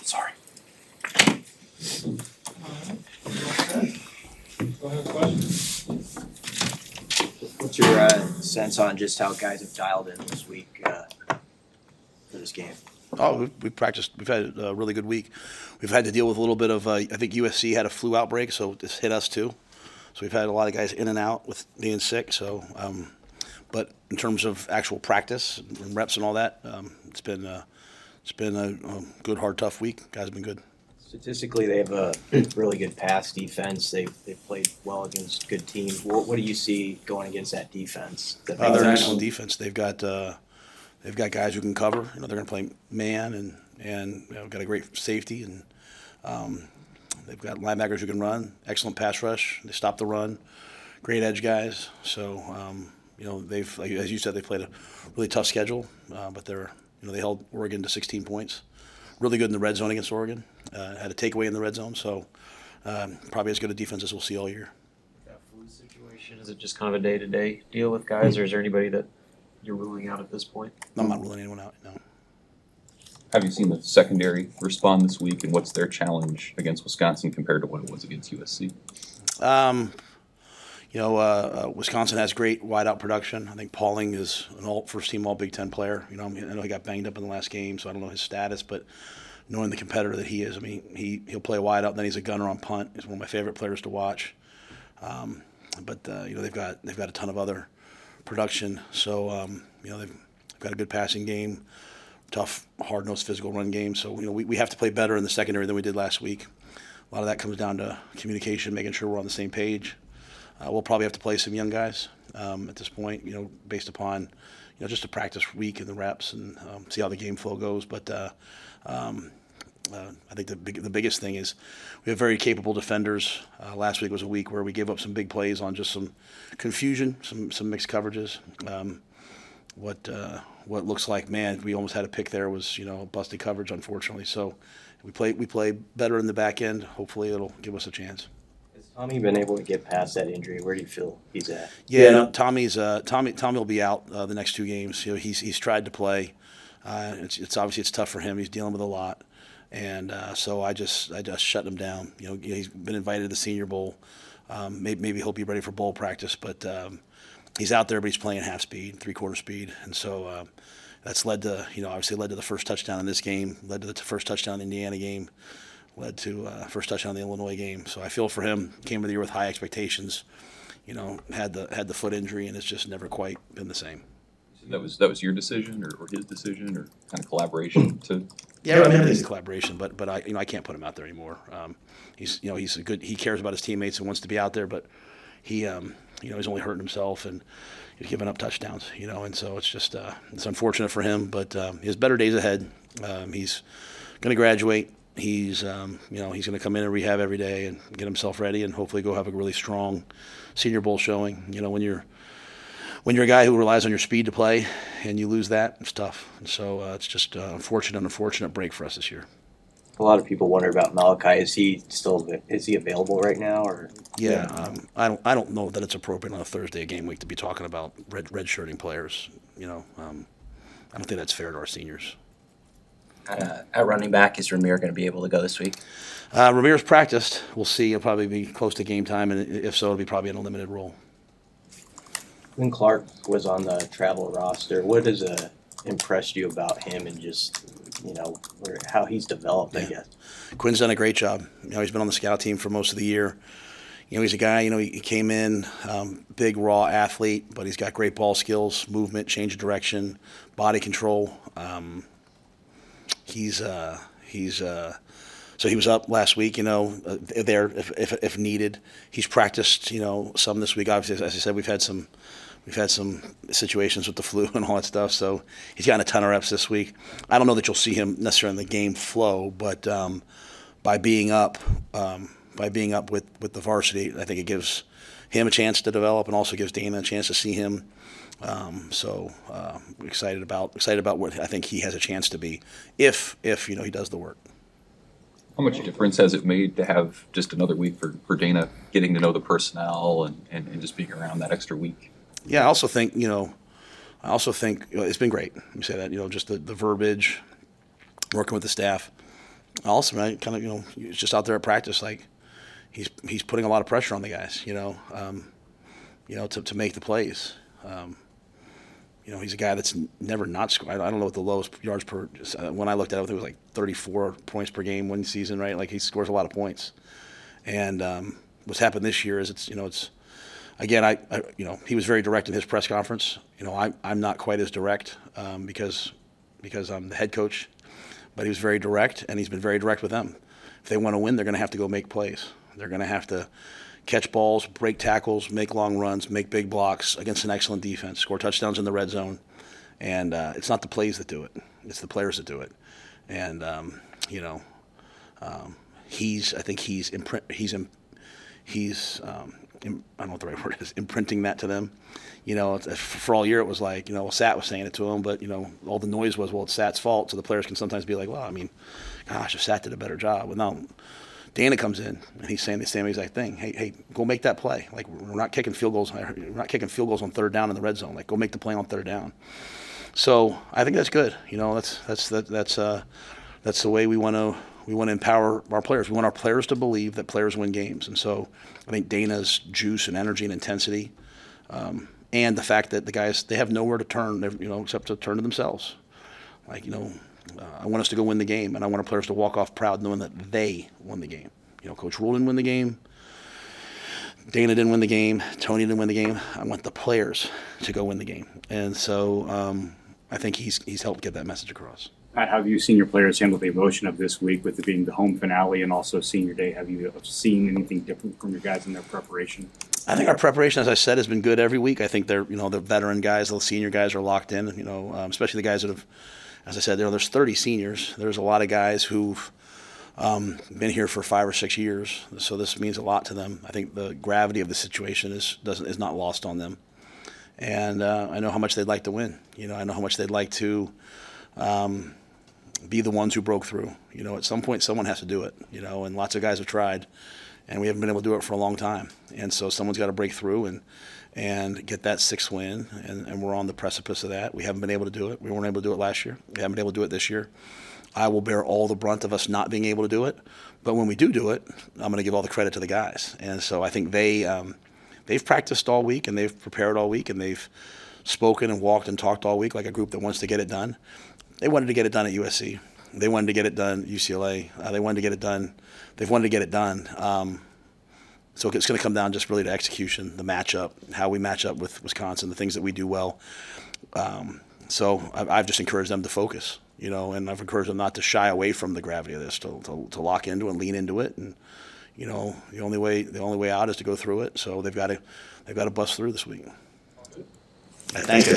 Sorry. Go ahead, question. What's your sense on just how guys have dialed in this week for this game? Oh, we've practiced. We've had a really good week. We've had to deal with a little bit of, I think USC had a flu outbreak, so this hit us too. So we've had a lot of guys in and out with being sick. So, but in terms of actual practice and reps and all that, it's been a good, hard, tough week. Guys have been good. Statistically, they have a really good pass defense. They've played well against good teams. What do you see going against that defense? They're an excellent defense. They've got guys who can cover. They're going to play man and got a great safety, and they've got linebackers who can run. Excellent pass rush. They stop the run. Great edge guys. So they've, like, as you said, they played a really tough schedule, but they held Oregon to 16 points. Really good in the red zone against Oregon. Had a takeaway in the red zone, so probably as good a defense as we'll see all year. That flu situation, is it just kind of a day-to-day deal with guys, or is there anybody that you're ruling out at this point? I'm not ruling anyone out, no. Have you seen the secondary respond this week, and what's their challenge against Wisconsin compared to what it was against USC? Wisconsin has great wideout production. I think Pauling is an first-team All-Big Ten player. I know he got banged up in the last game, so I don't know his status, but knowing the competitor that he is, I mean, he'll play wideout, then he's a gunner on punt. He's one of my favorite players to watch. They've got a ton of other production, so they've got a good passing game, tough, hard-nosed physical run game. So we have to play better in the secondary than we did last week. A lot of that comes down to communication, making sure we're on the same page. We'll probably have to play some young guys at this point, based upon just a practice week and the reps, and see how the game flow goes. But I think the biggest thing is we have very capable defenders. Last week was a week where we gave up some big plays on just some confusion, some mixed coverages. What looks like, man, we almost had a pick there was busted coverage, unfortunately. So we play better in the back end. Hopefully it'll give us a chance. Has Tommy been able to get past that injury? Where do you feel he's at? Yeah, no, Tommy will be out the next 2 games. He's tried to play. It's obviously it's tough for him. He's dealing with a lot, and so I just shut him down. He's been invited to the Senior Bowl. Maybe he'll be ready for bowl practice, but he's out there, but he's playing half speed, 3/4 speed, and so that's led to obviously led to the first touchdown in this game, led to the first touchdown in the Indiana game, led to first touchdown in the Illinois game. So I feel for him. Came to the year with high expectations. Had the foot injury, and it's just never quite been the same. That was your decision, or his decision, or kind of collaboration to. Yeah, I mean, it's a collaboration, but I can't put him out there anymore. He's a good. He cares about his teammates and wants to be out there, but he he's only hurting himself and he's giving up touchdowns. And so it's just it's unfortunate for him, but he has better days ahead. He's going to graduate. He's he's going to come in and rehab every day and get himself ready, and hopefully go have a really strong Senior Bowl showing. When you're a guy who relies on your speed to play and you lose that, it's tough. And so it's just an unfortunate break for us this year. A lot of people wonder about Malachi. Is he available right now, or? Yeah, I don't know that it's appropriate on a Thursday game week to be talking about redshirting players. I don't think that's fair to our seniors. At running back, is Ramir going to be able to go this week? Ramir's practiced. We'll see. He'll probably be close to game time, and if so, it'll be probably in a limited role. When Clark was on the travel roster, what has impressed you about him and just, how he's developed, I guess? Quinn's done a great job. He's been on the scout team for most of the year. He's a guy, he came in, big, raw athlete, but he's got great ball skills, movement, change of direction, body control. So he was up last week, there if needed. He's practiced, some this week. Obviously, as I said, we've had some situations with the flu and all that stuff. So he's gotten a ton of reps this week. I don't know that you'll see him necessarily in the game flow, but by being up with the varsity, I think it gives him a chance to develop, and also gives Dana a chance to see him. Excited about what I think he has a chance to be if he does the work. How much difference has it made to have just another week for Dana getting to know the personnel and just being around that extra week? Yeah, I also think I also think it's been great. Let me say that, just the verbiage, working with the staff. Also, man, kind of, he's just out there at practice, like he's putting a lot of pressure on the guys, to make the plays. He's a guy that's never not scored. I don't know what the lowest yards per. When I looked at it, I think it was like 34 points per game one season, right? Like he scores a lot of points. And what's happened this year is it's again, he was very direct in his press conference. I'm not quite as direct because I'm the head coach, but he was very direct, and he's been very direct with them. If they want to win, they're going to have to go make plays. They're going to have to catch balls, break tackles, make long runs, make big blocks against an excellent defense, score touchdowns in the red zone. And it's not the plays that do it; it's the players that do it. And I think he's I don't know what the right word is, imprinting that to them. For all year it was like, Sat was saying it to him, but, all the noise was, well, it's Sat's fault. So the players can sometimes be like, well, I mean, gosh, if Sat did a better job. Well, now Dana comes in and he's saying the same exact thing. Hey, go make that play. Like, we're not kicking field goals. We're not kicking field goals on third down in the red zone. Like, go make the play on third down. So I think that's good. That's the way we want to empower our players. We want our players to believe that players win games. And so I think Dana's juice and energy and intensity, and the fact that the guys, they have nowhere to turn, except to turn to themselves. Like, I want us to go win the game, and I want our players to walk off proud knowing that they won the game. Coach Rhule didn't win the game. Dana didn't win the game. Tony didn't win the game. I want the players to go win the game. And so I think he's helped get that message across. Pat, how have you seen your players handle the emotion of this week with it being the home finale and also senior day? Have you seen anything different from your guys in their preparation? I think our preparation, as I said, has been good every week. I think they're, the veteran guys, the senior guys are locked in, especially the guys that have, as I said, there's 30 seniors. There's a lot of guys who've been here for 5 or 6 years. So this means a lot to them. I think the gravity of the situation is not lost on them. And I know how much they'd like to win. I know how much they'd like to be the ones who broke through. At some point someone has to do it, and lots of guys have tried, and we haven't been able to do it for a long time. And so someone's got to break through and get that 6th win, and we're on the precipice of that. We haven't been able to do it. We weren't able to do it last year. We haven't been able to do it this year. I will bear all the brunt of us not being able to do it, but when we do it, I'm going to give all the credit to the guys. And so I think they've practiced all week, and they've prepared all week, and they've spoken and walked and talked all week like a group that wants to get it done. They wanted to get it done at USC. They wanted to get it done at UCLA. They wanted to get it done. They've wanted to get it done. So it's going to come down just really to execution, the matchup, how we match up with Wisconsin, the things that we do well. So I've just encouraged them to focus, and I've encouraged them not to shy away from the gravity of this, to lock into it and lean into it. And the only way out is to go through it. So they've got to bust through this week. Thank you.